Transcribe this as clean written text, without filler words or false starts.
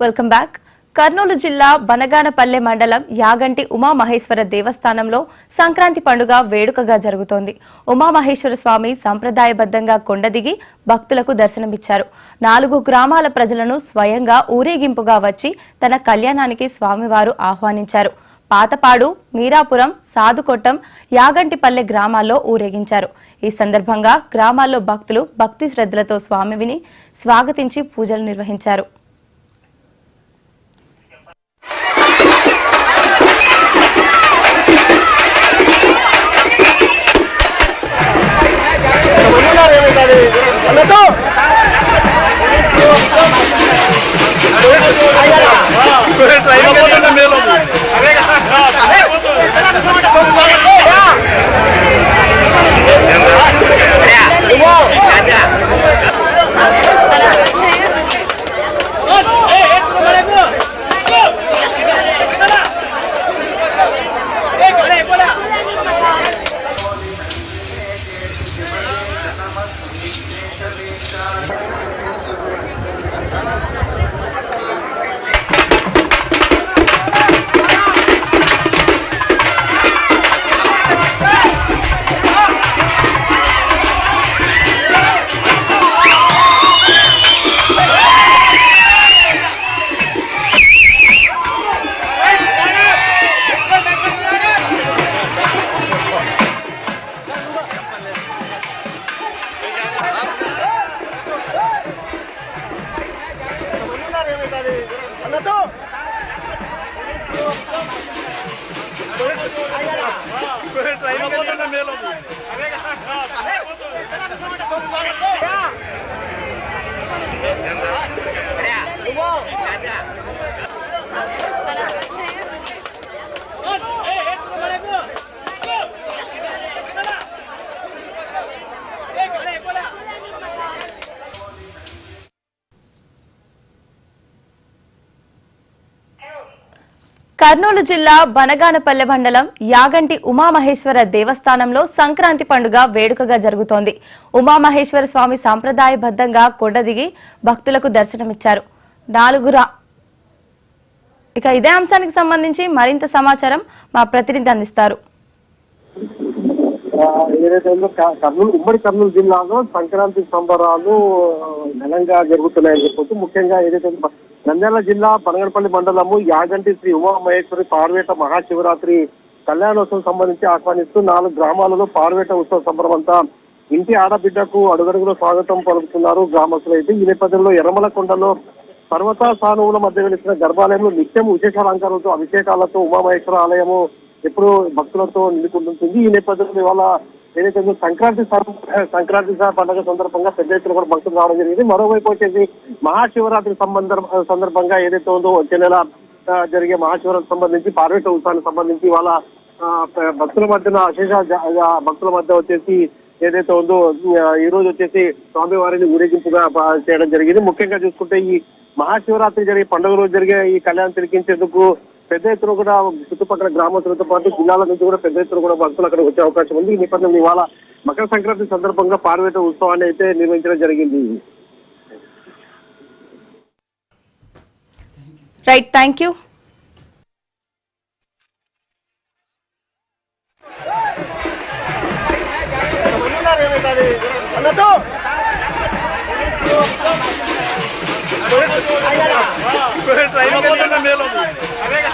Welcome back. Kurnool జిల్లా బనగానపల్లె మండలం యాగంటి ఉమామహేశ్వర దేవస్థానంలో సంక్రాంతి పండుగ వేడుకగా జరుగుతోంది. ఉమామహేశ్వర స్వామి సంప్రదాయబద్ధంగా కొండదిగి భక్తులకు దర్శనమిచ్చారు. 4 గ్రామాల ప్రజలను స్వయంగా ఊరేగింపుగా వచ్చి తన కళ్యాణానికి స్వామివారు ఆహ్వానించారు. పాతపాడు, మీరాపురం, సాదుకొట్టం, యాగంటిపల్లె గ్రామాల్లో ఊరేగించారు. ఈ సందర్భంగా గ్రామాల్లో భక్తులు భక్తి శ్రద్ధలతో స్వామిని స్వాగతించి పూజలు నిర్వహించారు. కర్నూలు జిల్లా బనగానపల్లె మండలం యాగంటి ఉమామహేశ్వర దేవస్థానంలో సంక్రాంతి పండుగ వేడుకగా జరుగుతోంది. ఉమామహేశ్వర స్వామి సంప్రదాయబద్ధంగా కొండదిగి భక్తులకు దర్శనమిచ్చారు. ఇక ఇదే అంశానికి సంబంధించి మరింత సమాచారం మా ప్రతినిధి అందిస్తారు. ఉమ్మడి కర్నూలు జిల్లాలో సంక్రాంతి సంబరాలు ఘనంగా జరుగుతున్నాయని చెప్పొచ్చు. ముఖ్యంగా ఏదైతే నంద్యాల జిల్లా బనగనపల్లి మండలము యాగంటి శ్రీ ఉమామహేశ్వరి పార్వేట మహాశివరాత్రి కళ్యాణోత్సవం సంబంధించి ఆహ్వానిస్తూ 4 గ్రామాలలో పార్వేట ఉత్సవ సంబరమంతా ఇంటి ఆడబిడ్డకు అడుగడుగులో స్వాగతం పలుకుతున్నారు గ్రామస్తులు. అయితే ఈ నేపథ్యంలో ఎర్రమలకొండలో పర్వత సానువుల మధ్య వెలిసిన గర్భాలయంలో నిత్యం విశేషాలంకారాలతో అభిషేకాలతో ఉమామహేశ్వర ఆలయము ఎప్పుడు భక్తులతో నిలుకుంటుంది. ఈ నేపథ్యంలో ఇవాళ ఏదైతే సంక్రాంతి పండుగ సందర్భంగా పెద్ద ఎత్తున కూడా భక్తులు రావడం జరిగింది. మరోవైపు వచ్చేసి మహాశివరాత్రి సందర్భంగా ఏదైతే ఉందో వచ్చే నెల జరిగే మహాశివరాత్రి సంబంధించి పార్వేట ఉత్సవానికి సంబంధించి వాళ్ళ భక్తుల మధ్యన భక్తుల మధ్య వచ్చేసి ఏదైతే ఉందో ఈ రోజు వచ్చేసి స్వామివారిని ఊరేగింపుగా చేయడం జరిగింది. ముఖ్యంగా చూసుకుంటే ఈ మహాశివరాత్రి జరిగే పండుగ రోజు జరిగే ఈ కళ్యాణం తిరిగించేందుకు పెద్ద ఎత్తున కూడా చుట్టుపక్కల గ్రామస్తులతో పాటు జిల్లాల నుంచి కూడా పెద్ద ఎత్తున కూడా భక్తులు అక్కడ వచ్చే అవకాశం ఉంది. ఈ నేపథ్యంలో ఇవాళ మకర సంక్రాంతి సందర్భంగా పార్వేట ఉత్సవాన్ని అయితే నిర్వహించడం జరిగింది. Right, thank you. ట్రైన్